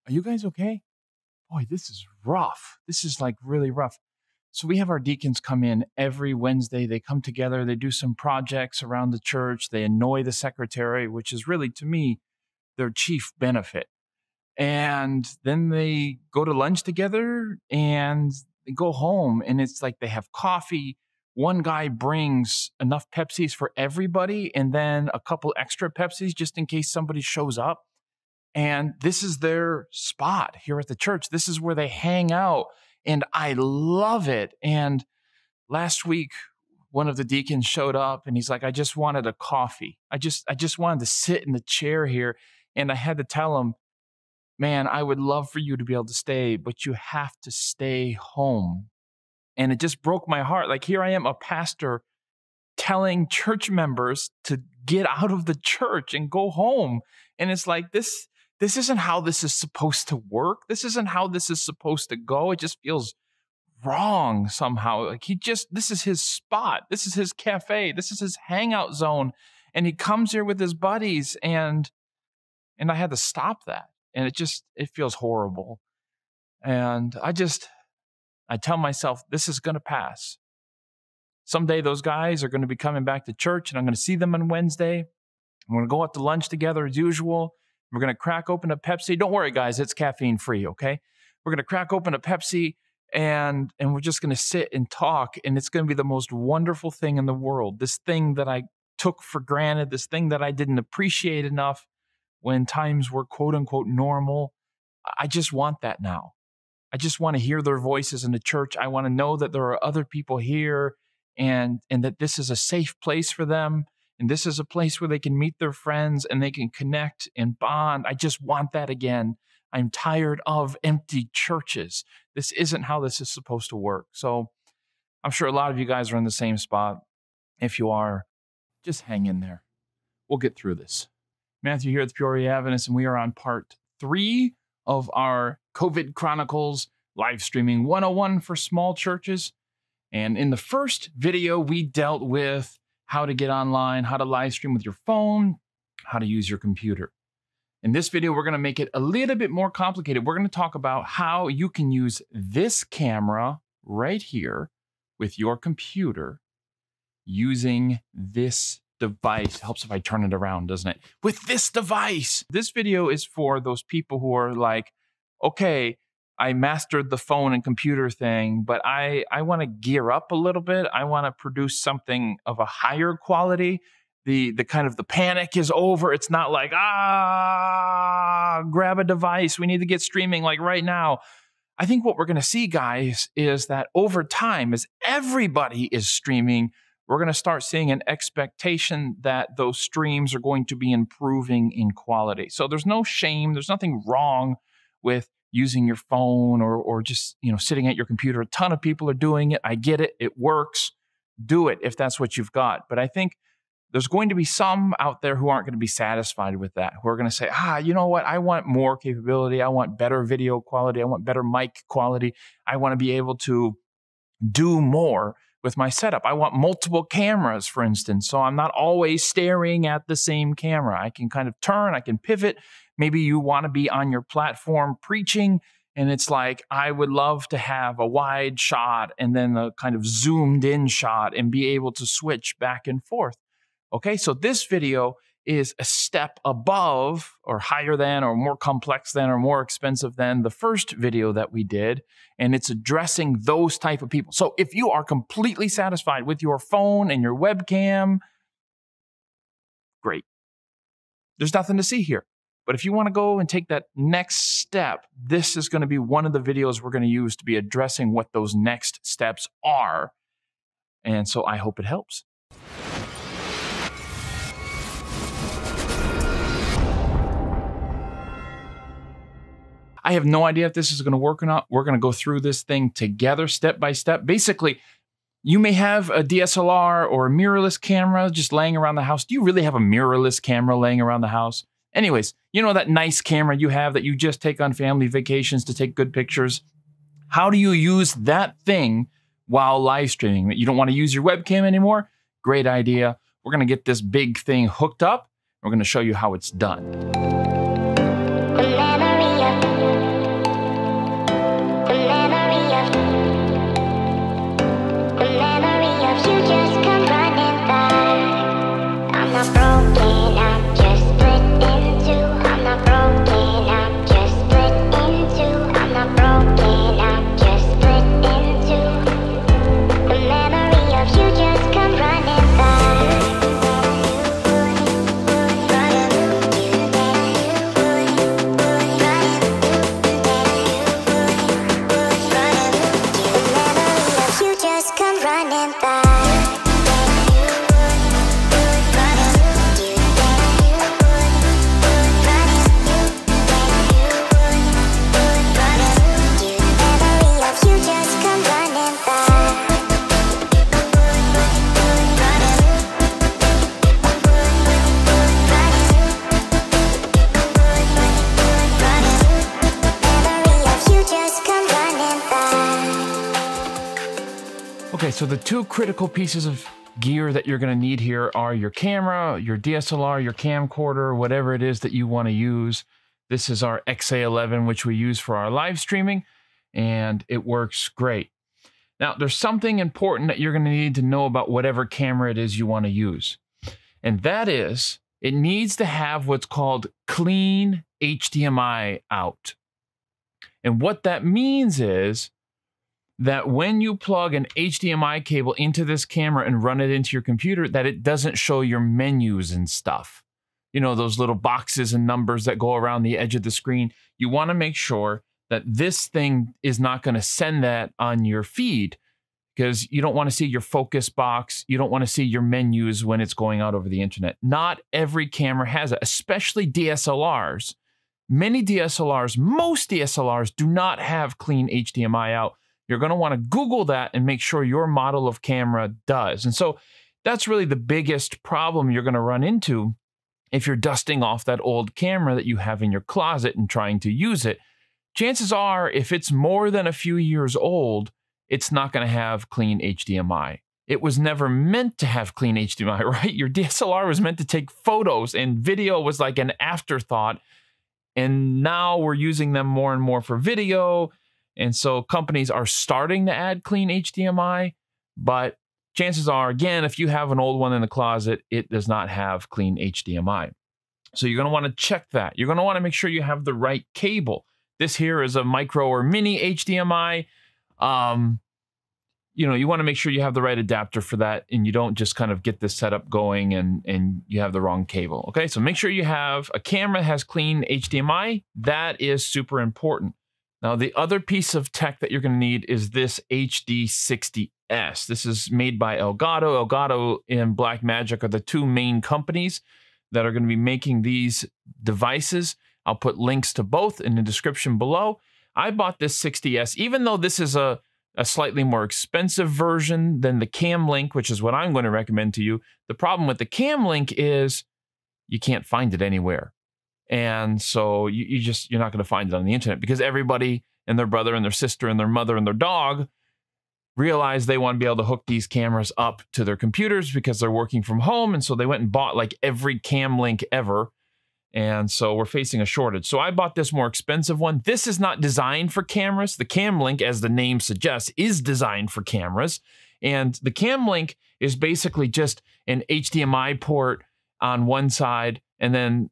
Are you guys okay? Boy, this is rough. This is like really rough. So we have our deacons come in every Wednesday. They come together. They do some projects around the church. They annoy the secretary, which is really, to me, their chief benefit. And then they go to lunch together and they go home. And it's like they have coffee. One guy brings enough Pepsis for everybody and then a couple extra Pepsis just in case somebody shows up. And this is their spot here at the church. This is where they hang out. And I love it. And last week, one of the deacons showed up and he's like, I just wanted a coffee. I just wanted to sit in the chair here. And I had to tell him, man, I would love for you to be able to stay, but you have to stay home. And it just broke my heart. Like, here I am, a pastor, telling church members to get out of the church and go home. And it's like, this isn't how this is supposed to work. This isn't how this is supposed to go. It just feels wrong somehow. Like, this is his spot. This is his cafe. This is his hangout zone. And he comes here with his buddies, and I had to stop that. And it feels horrible. And I tell myself, this is going to pass. Someday those guys are going to be coming back to church, and I'm going to see them on Wednesday. I'm going to go out to lunch together as usual. We're going to crack open a Pepsi. Don't worry, guys. It's caffeine free, okay? We're going to crack open a Pepsi, and we're just going to sit and talk, and it's going to be the most wonderful thing in the world. This thing that I took for granted, this thing that I didn't appreciate enough when times were quote-unquote normal. I just want that now. I just want to hear their voices in the church. I want to know that there are other people here and that this is a safe place for them. And this is a place where they can meet their friends and they can connect and bond. I just want that again. I'm tired of empty churches. This isn't how this is supposed to work. So I'm sure a lot of you guys are in the same spot. If you are, just hang in there. We'll get through this. Matthew here at the Peoria Adventists, and we are on part 3 of our COVID Chronicles live streaming 101 for small churches. And in the first video, we dealt with how to get online, how to live stream with your phone, how to use your computer. In this video, we're going to make it a little bit more complicated. We're going to talk about how you can use this camera right here with your computer using this device. It helps if I turn it around, doesn't it? With this device. This video is for those people who are like, okay, I mastered the phone and computer thing, but I want to gear up a little bit. I want to produce something of a higher quality. The kind of the panic is over. It's not like, grab a device. We need to get streaming like right now. I think what we're going to see, guys, is that over time, as everybody is streaming, we're going to start seeing an expectation that those streams are going to be improving in quality. So there's no shame. There's nothing wrong with using your phone or just, sitting at your computer. A ton of people are doing it. I get it. It works. Do it if that's what you've got. But I think there's going to be some out there who aren't going to be satisfied with that, who are going to say, you know what? I want more capability. I want better video quality. I want better mic quality. I want to be able to do more with my setup. I want multiple cameras, for instance, so I'm not always staring at the same camera. I can kind of turn, I can pivot. Maybe you want to be on your platform preaching, and it's like, I would love to have a wide shot and then a kind of zoomed in shot and be able to switch back and forth. Okay, so this video is a step above or higher than or more complex than or more expensive than the first video that we did. And it's addressing those type of people. So if you are completely satisfied with your phone and your webcam, great. There's nothing to see here. But if you want to go and take that next step, this is going to be one of the videos we're going to use to be addressing what those next steps are. And so I hope it helps. I have no idea if this is going to work or not. We're going to go through this thing together, step by step. Basically, you may have a DSLR or a mirrorless camera just laying around the house. Do you really have a mirrorless camera laying around the house? Anyways, you know that nice camera you have that you just take on family vacations to take good pictures? How do you use that thing while live streaming? You don't want to use your webcam anymore? Great idea. We're going to get this big thing hooked up. We're going to show you how it's done. Okay, so the two critical pieces of gear that you're going to need here are your camera, your DSLR, your camcorder, whatever it is that you want to use. This is our XA11, which we use for our live streaming, and it works great. Now, there's something important that you're going to need to know about whatever camera it is you want to use, and that is it needs to have what's called clean HDMI out. And what that means is that when you plug an HDMI cable into this camera and run it into your computer, that it doesn't show your menus and stuff. You know, those little boxes and numbers that go around the edge of the screen. You want to make sure that this thing is not going to send that on your feed, because you don't want to see your focus box. You don't want to see your menus when it's going out over the internet. Not every camera has it, especially DSLRs. Many DSLRs, most DSLRs do not have clean HDMI out. You're going to want to Google that and make sure your model of camera does. And so that's really the biggest problem you're going to run into if you're dusting off that old camera that you have in your closet and trying to use it. Chances are, if it's more than a few years old, it's not going to have clean HDMI. It was never meant to have clean HDMI, right? Your DSLR was meant to take photos, and video was like an afterthought. And now we're using them more and more for video. And so companies are starting to add clean HDMI, but chances are, again, if you have an old one in the closet, it does not have clean HDMI. So you're going to want to check that. You're going to want to make sure you have the right cable. This here is a micro or mini HDMI. You know, you want to make sure you have the right adapter for that, and you don't just kind of get this setup going and you have the wrong cable. Okay, so make sure you have a camera that has clean HDMI. That is super important. Now, the other piece of tech that you're going to need is this HD60S. This is made by Elgato. Elgato and Blackmagic are the two main companies that are going to be making these devices. I'll put links to both in the description below. I bought this 60S, even though this is a slightly more expensive version than the Camlink, which is what I'm going to recommend to you. The problem with the Camlink is you can't find it anywhere. And so you're not going to find it on the internet, because everybody and their brother and their sister and their mother and their dog realize they want to be able to hook these cameras up to their computers because they're working from home. And so they went and bought like every Camlink ever. And so we're facing a shortage. So I bought this more expensive one. This is not designed for cameras. The Camlink, as the name suggests, is designed for cameras. And the Camlink is basically just an HDMI port on one side, and then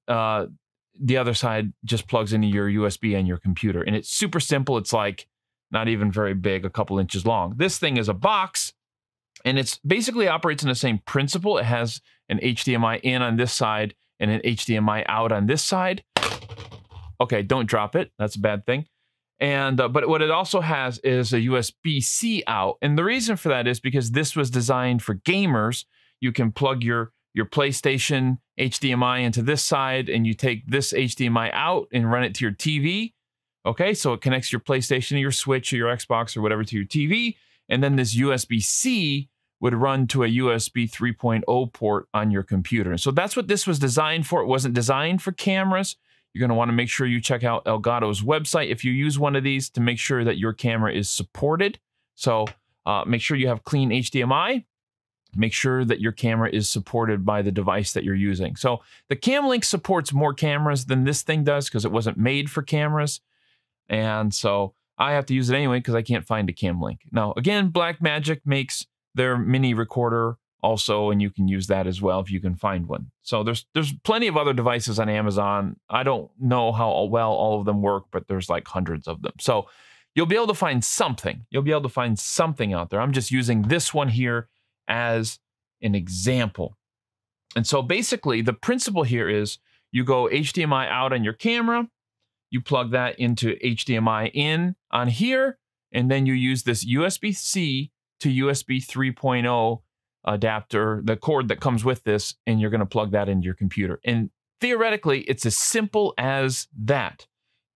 the other side just plugs into your USB and your computer. And it's super simple. It's like not even very big, a couple inches long. This thing is a box, and it's basically operates in the same principle. It has an HDMI in on this side and an HDMI out on this side. Okay, don't drop it. That's a bad thing. And but what it also has is a USB-C out. And the reason for that is because this was designed for gamers. You can plug your PlayStation HDMI into this side, and you take this HDMI out and run it to your TV. Okay, so it connects your PlayStation or your Switch or your Xbox or whatever to your TV. And then this USB-C would run to a USB 3.0 port on your computer. And so that's what this was designed for. It wasn't designed for cameras. You're going to want to make sure you check out Elgato's website if you use one of these to make sure that your camera is supported. So make sure you have clean HDMI. Make sure that your camera is supported by the device that you're using. So the Camlink supports more cameras than this thing does because it wasn't made for cameras. And so I have to use it anyway because I can't find a Camlink. Now, again, Blackmagic makes their mini recorder also, and you can use that as well if you can find one. So there's plenty of other devices on Amazon. I don't know how well all of them work, but there's like hundreds of them. So you'll be able to find something. You'll be able to find something out there. I'm just using this one here as an example. And so basically the principle here is you go HDMI out on your camera, you plug that into HDMI in on here, and then you use this USB-C to USB 3.0 adapter, the cord that comes with this, and you're going to plug that into your computer. And theoretically, it's as simple as that.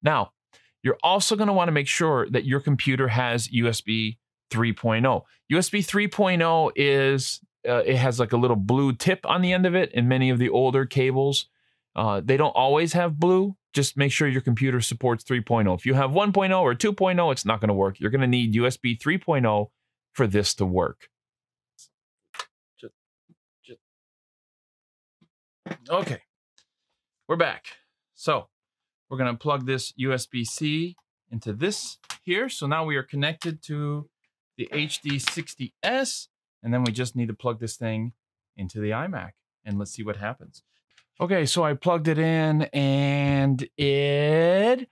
Now, you're also going to want to make sure that your computer has USB 3.0. USB 3.0 is, it has like a little blue tip on the end of it, and many of the older cables, they don't always have blue. Just make sure your computer supports 3.0. If you have 1.0 or 2.0, it's not going to work. You're going to need USB 3.0 for this to work. Okay, we're back. So we're going to plug this USB-C into this here. So now we are connected to the HD60S, and then we just need to plug this thing into the iMac, and let's see what happens. Okay, so I plugged it in and it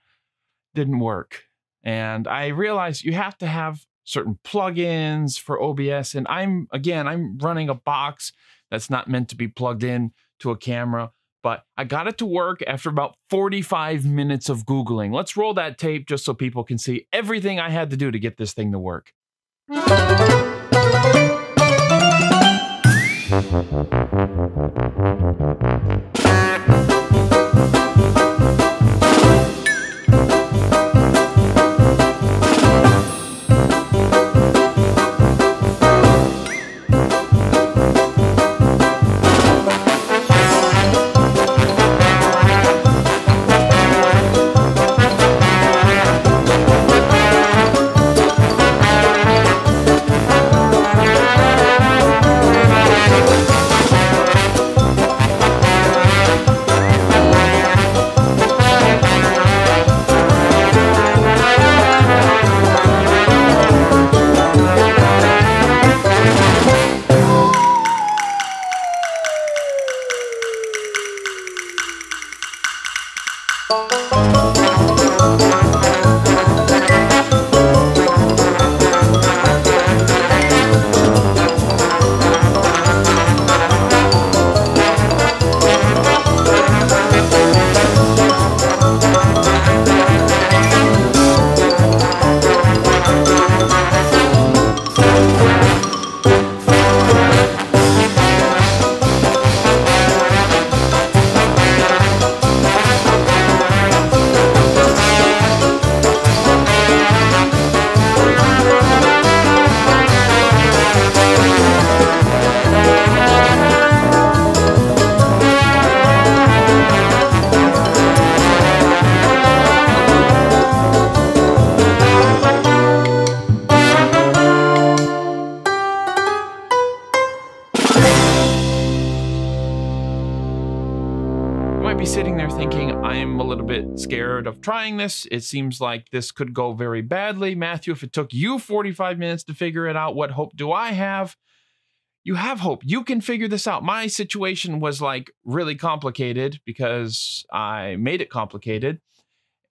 didn't work. And I realized you have to have certain plugins for OBS, and I'm running a box that's not meant to be plugged in to a camera, but I got it to work after about 45 minutes of Googling. Let's roll that tape just so people can see everything I had to do to get this thing to work. Sitting there thinking, I'm a little bit scared of trying this. It seems like this could go very badly. Matthew, if it took you 45 minutes to figure it out, what hope do I have? You have hope. You can figure this out. My situation was like really complicated because I made it complicated.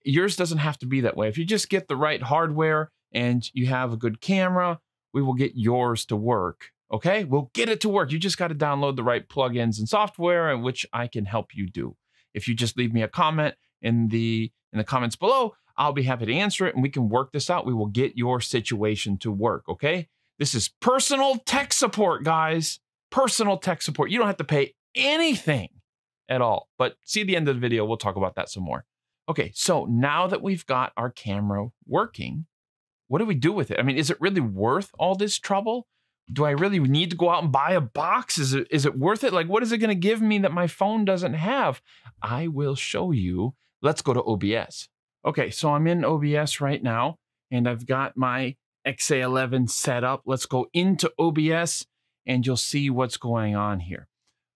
Yours doesn't have to be that way. If you just get the right hardware and you have a good camera, we will get yours to work. Okay? We'll get it to work. You just got to download the right plugins and software, which I can help you do. If you just leave me a comment in the comments below, I'll be happy to answer it and we can work this out. We will get your situation to work, okay? This is personal tech support, guys. Personal tech support. You don't have to pay anything at all. But see the end of the video, we'll talk about that some more. Okay, so now that we've got our camera working, what do we do with it? I mean, is it really worth all this trouble? Do I really need to go out and buy a box? Is it worth it? Like, what is it going to give me that my phone doesn't have? I will show you. Let's go to OBS. Okay, so I'm in OBS right now, and I've got my XA11 set up. Let's go into OBS, and you'll see what's going on here.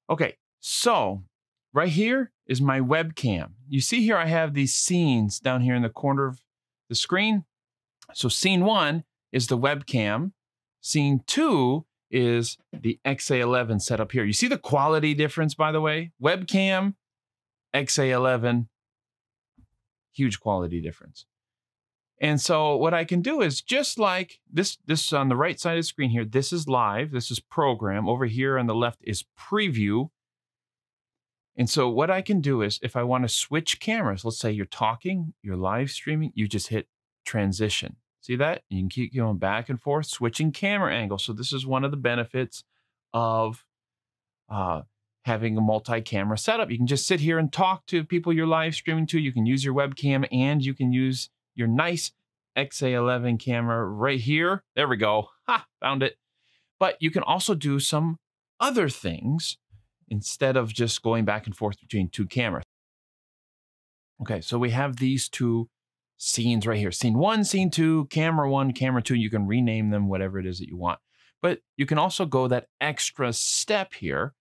Okay, so right here is my webcam. You see here I have these scenes down here in the corner of the screen. So scene 1 is the webcam. Scene 2 is the XA11 set up here. You see the quality difference, by the way? Webcam, XA11, huge quality difference. And so what I can do is just like this on the right side of the screen here, this is live, this is program. Over here on the left is preview. And so what I can do is if I want to switch cameras, let's say you're talking, you're live streaming, you just hit transition. See that? You can keep going back and forth, switching camera angles. So this is one of the benefits of having a multi-camera setup. You can just sit here and talk to people you're live streaming to. You can use your webcam and you can use your nice XA11 camera right here. There we go. Ha, found it. But you can also do some other things instead of just going back and forth between two cameras. Okay, so we have these two scenes right here. Scene 1, scene 2, camera 1, camera 2. You can rename them, whatever it is that you want. But you can also go that extra step here.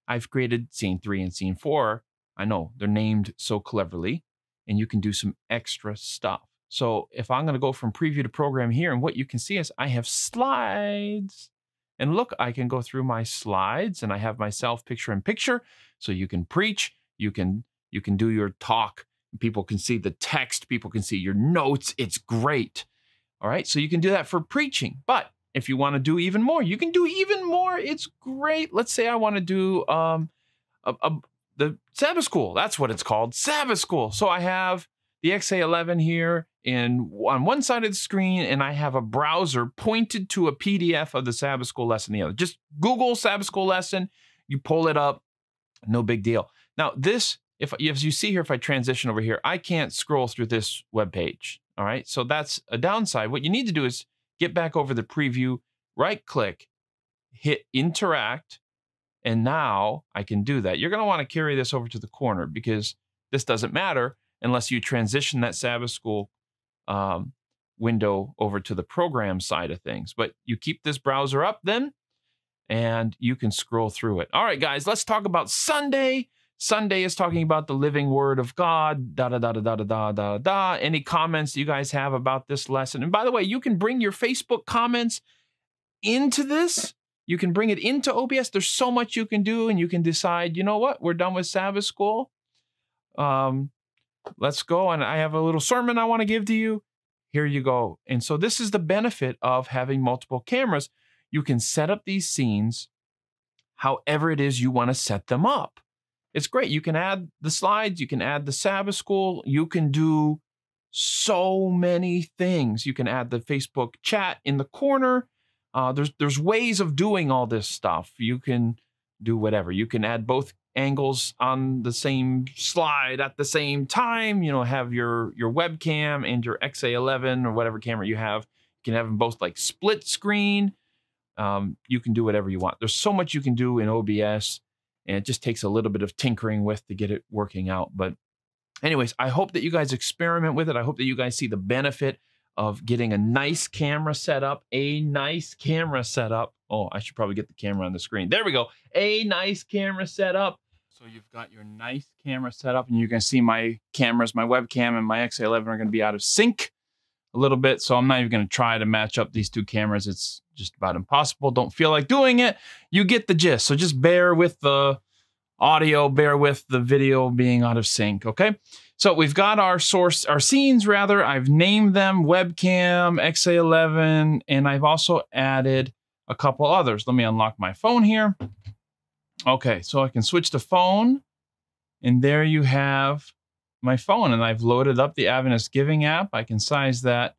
I've created scene 3 and scene 4. I know they're named so cleverly, and you can do some extra stuff. So if I'm going to go from preview to program here, and what you can see is I have slides. And look, I can go through my slides, and I have myself picture in picture. So you can preach, you can do your talk. People can see the text, people can see your notes. It's great. All right, so you can do that for preaching. But if you want to do even more, you can do even more. It's great. Let's say I want to do the Sabbath School. That's what it's called, Sabbath School. So I have the XA11 here on one side of the screen, and I have a browser pointed to a PDF of the Sabbath School lesson the other. Just Google Sabbath School lesson, you pull it up, no big deal. Now this, if as you see here, if I transition over here, I can't scroll through this web page. All right, so that's a downside. What you need to do is get back over the preview, right click, hit interact, and now I can do that. You're going to want to carry this over to the corner because this doesn't matter unless you transition that Sabbath School window over to the program side of things. But you keep this browser up then, and you can scroll through it. All right, guys, let's talk about Sunday. Sunday is talking about the living word of God, da-da-da-da-da-da-da-da. Any comments you guys have about this lesson? And by the way, you can bring your Facebook comments into this. You can bring it into OBS. There's so much you can do, and you can decide, you know what, we're done with Sabbath School. Let's go, and I have a little sermon I want to give to you. Here you go. And so this is the benefit of having multiple cameras. You can set up these scenes however it is you want to set them up. It's great. You can add the slides. You can add the Sabbath School. You can do so many things. You can add the Facebook chat in the corner. There's ways of doing all this stuff. You can do whatever. You can add both angles on the same slide at the same time. You know, have your webcam and your XA11 or whatever camera you have. You can have them both like split screen. You can do whatever you want. There's so much you can do in OBS, and it just takes a little bit of tinkering with to get it working out. But anyways, I hope that you guys experiment with it. I hope that you guys see the benefit of getting a nice camera set up, Oh, I should probably get the camera on the screen. There we go. A nice camera set up. So you've got your nice camera set up, and you can see my cameras, my webcam and my XA11 are going to be out of sync a little bit. So I'm not even going to try to match up these two cameras. It's just about impossible. Don't feel like doing it. You get the gist. So just bear with the audio, bear with the video being out of sync, okay? So we've got our scenes rather. I've named them webcam, XA11, and I've also added a couple others. Let me unlock my phone here. Okay, so I can switch to phone, and there you have my phone, and I've loaded up the Adventist Giving app. I can size that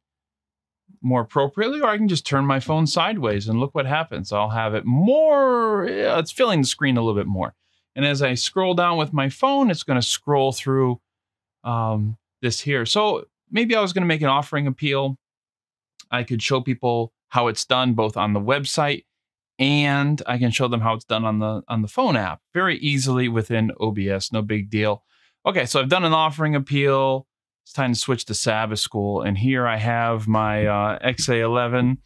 more appropriately, or I can just turn my phone sideways and look what happens. I'll have it more, it's filling the screen a little bit more. And as I scroll down with my phone, it's going to scroll through this here. So maybe I was going to make an offering appeal. I could show people how it's done both on the website, and I can show them how it's done on the phone app very easily within OBS. No big deal. Okay, so I've done an offering appeal. It's time to switch to Sabbath School. And here I have my XA11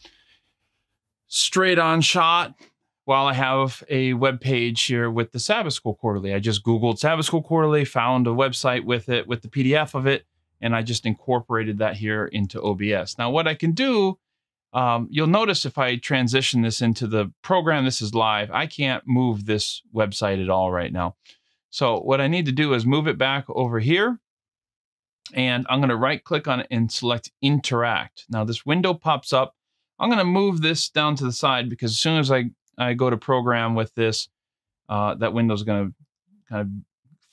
straight on shot while I have a web page here with the Sabbath School Quarterly. I just Googled Sabbath School Quarterly, found a website with it, with the PDF of it, and I just incorporated that here into OBS. Now what I can do, you'll notice if I transition this into the program, this is live, I can't move this website at all right now. So what I need to do is move it back over here, and I'm going to right click on it and select interact. Now this window pops up. I'm going to move this down to the side because as soon as I go to program with this, that window is going to kind of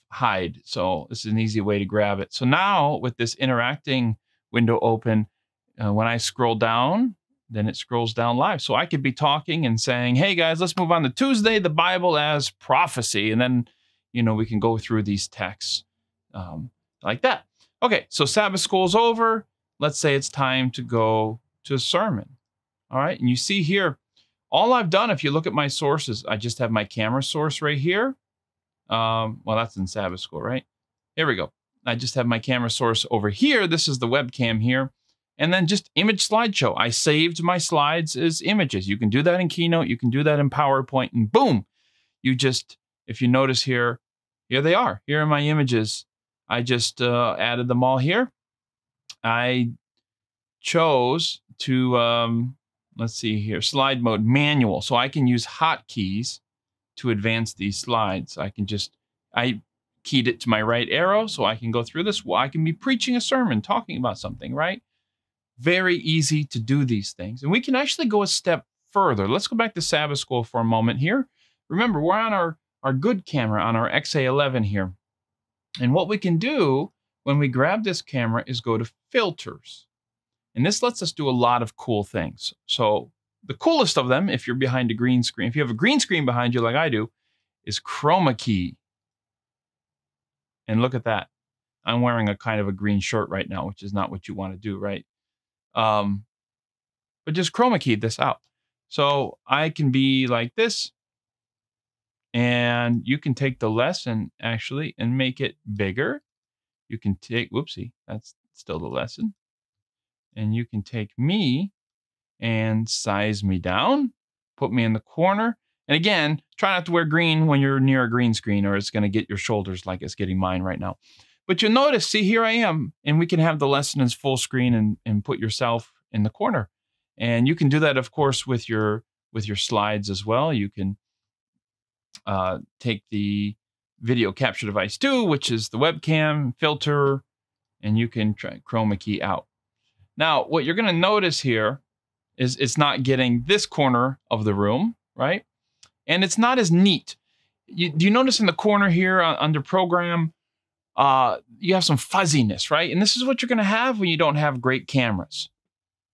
hide. So this is an easy way to grab it. So now with this interacting window open, when I scroll down, then it scrolls down live. So I could be talking and saying, hey guys, let's move on to Tuesday, the Bible as prophecy. And then, you know, we can go through these texts like that. Okay, so Sabbath School's over. Let's say it's time to go to a sermon. All right, and you see here, all I've done, if you look at my sources, I just have my camera source right here. Well, that's in Sabbath School, right? Here we go. I just have my camera source over here. This is the webcam here. And then just image slideshow. I saved my slides as images. You can do that in Keynote. You can do that in PowerPoint. And boom, you just, if you notice here, here they are. Here are my images. I just added them all here. I chose to, let's see here, slide mode, manual. So I can use hotkeys to advance these slides. I keyed it to my right arrow so I can go through this. Well, I can be preaching a sermon, talking about something, right? Very easy to do these things. And we can actually go a step further. Let's go back to Sabbath School for a moment here. Remember, we're on our good camera, on our XA11 here. And what we can do when we grab this camera is go to filters. And this lets us do a lot of cool things. So the coolest of them, if you're behind a green screen, if you have a green screen behind you like I do, is chroma key. And look at that. I'm wearing a kind of a green shirt right now, which is not what you want to do, right? But just chroma keyed this out. So I can be like this. And you can take the lesson actually and make it bigger. You can take, whoopsie, that's still the lesson. And you can take me and size me down, put me in the corner. And again, try not to wear green when you're near a green screen or it's going to get your shoulders like it's getting mine right now. But you'll notice, see, here I am. And we can have the lesson as full screen and put yourself in the corner. And you can do that, of course, with your slides as well. You can take the video capture device too, which is the webcam filter, and you can try chroma key out. Now, what you're going to notice here is it's not getting this corner of the room, right? And it's not as neat. Do you notice in the corner here under program, you have some fuzziness, right? And this is what you're going to have when you don't have great cameras.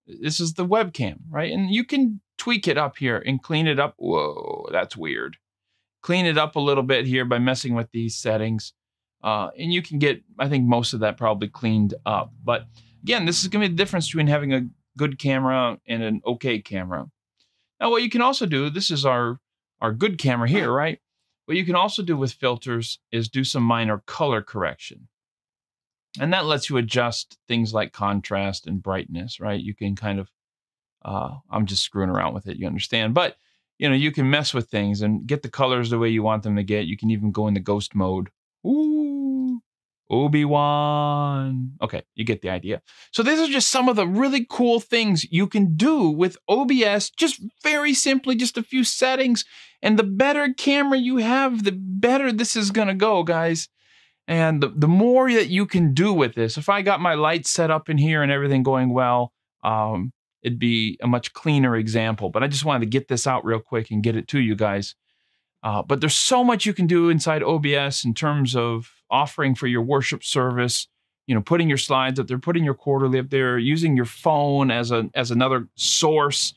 This is the webcam, right? And you can tweak it up here and clean it up. Whoa, that's weird. Clean it up a little bit here by messing with these settings. And you can get, I think, most of that probably cleaned up. But again, this is going to be the difference between having a good camera and an okay camera. Now, what you can also do, this is our good camera here, right? What you can also do with filters is do some minor color correction. And that lets you adjust things like contrast and brightness, right? You can kind of, I'm just screwing around with it, you understand. But you know, you can mess with things and get the colors the way you want them to get. You can even go into ghost mode. Ooh, Obi-Wan. Okay, you get the idea. So these are just some of the really cool things you can do with OBS, just very simply, just a few settings. And the better camera you have, the better this is going to go, guys. And the more that you can do with this, if I got my lights set up in here and everything going well, it'd be a much cleaner example. But I just wanted to get this out real quick and get it to you guys. But there's so much you can do inside OBS in terms of offering for your worship service, you know, putting your slides up there, putting your quarterly up there, using your phone as another source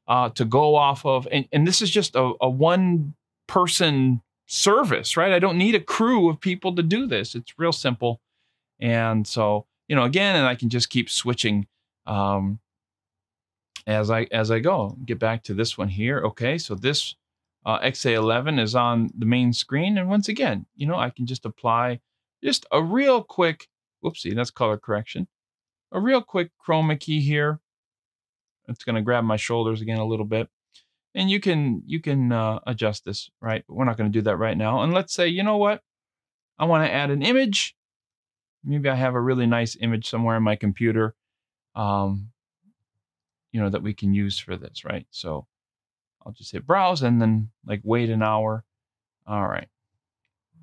to go off of. And this is just a one-person service, right? I don't need a crew of people to do this. It's real simple. And so, you know, again, and I can just keep switching as I go. Get back to this one here. Okay, so this XA11 is on the main screen. And once again, you know, I can just apply just a real quick, whoopsie, that's color correction. A real quick chroma key here. It's going to grab my shoulders again a little bit. And you can adjust this, right? But we're not going to do that right now. And let's say, you know what? I want to add an image. Maybe I have a really nice image somewhere in my computer, you know, that we can use for this, right? So I'll just hit browse and then like wait an hour. All right.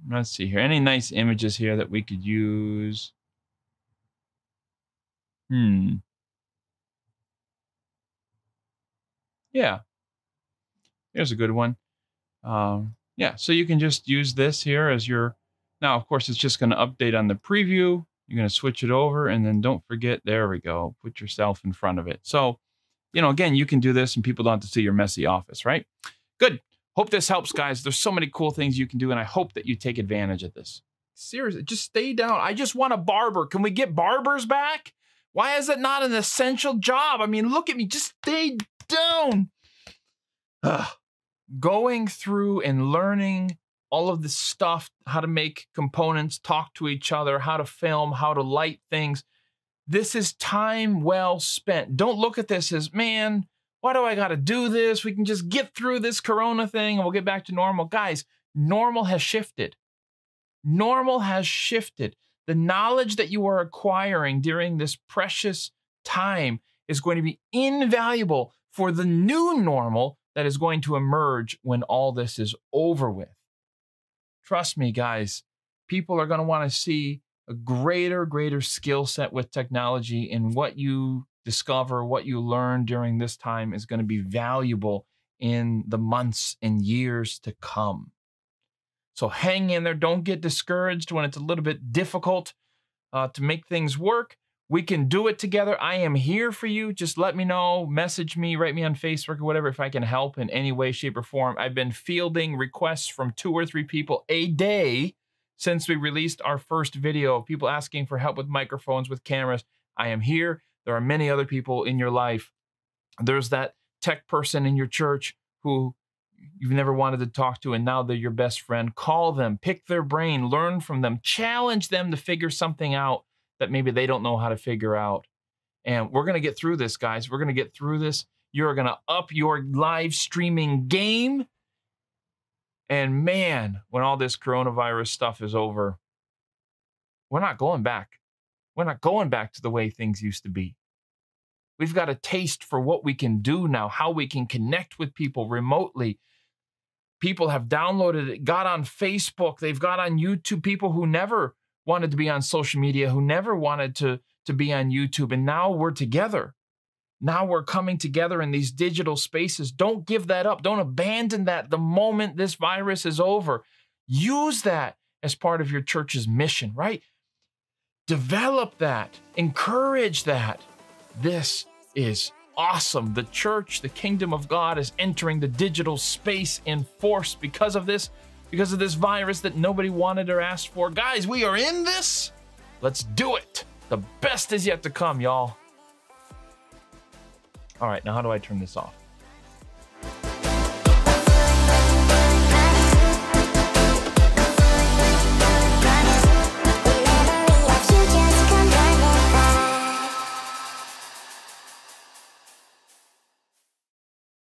Let's see here. Any nice images here that we could use? Yeah. Here's a good one. Yeah, so you can just use this here as your, now, of course, it's just going to update on the preview. You're going to switch it over, and then don't forget, there we go, put yourself in front of it. So, you know, again, you can do this, and people don't have to see your messy office, right? Good. Hope this helps, guys. There's so many cool things you can do, and I hope that you take advantage of this. Seriously, just stay down. I just want a barber. Can we get barbers back? Why is it not an essential job? I mean, look at me. Just stay down. Ugh. Going through and learning all of this stuff, how to make components, talk to each other, how to film, how to light things. This is time well spent. Don't look at this as, man, why do I got to do this? We can just get through this Corona thing and we'll get back to normal. Guys, normal has shifted. Normal has shifted. The knowledge that you are acquiring during this precious time is going to be invaluable for the new normal that is going to emerge when all this is over with. Trust me, guys, people are going to want to see a greater skill set with technology, and what you discover, what you learn during this time is going to be valuable in the months and years to come. So hang in there. Don't get discouraged when it's a little bit difficult to make things work. We can do it together. I am here for you. Just let me know, message me, write me on Facebook or whatever if I can help in any way, shape, or form. I've been fielding requests from 2 or 3 people a day since we released our first video of people asking for help with microphones, with cameras. I am here. There are many other people in your life. There's that tech person in your church who you've never wanted to talk to, and now they're your best friend. Call them, pick their brain, learn from them, challenge them to figure something out that maybe they don't know how to figure out. And we're going to get through this, guys. We're going to get through this. You're going to up your live streaming game. And man, when all this coronavirus stuff is over, we're not going back. We're not going back to the way things used to be. We've got a taste for what we can do now, how we can connect with people remotely. People have downloaded it, got on Facebook, they've got on YouTube, people who never wanted to be on social media, who never wanted to be on YouTube, and now we're together. Now we're coming together in these digital spaces. Don't give that up. Don't abandon that the moment this virus is over. Use that as part of your church's mission, right? Develop that. Encourage that. This is awesome. The church, the kingdom of God, is entering the digital space in force because of this virus that nobody wanted or asked for. Guys, we are in this. Let's do it. The best is yet to come, y'all. All right, now how do I turn this off?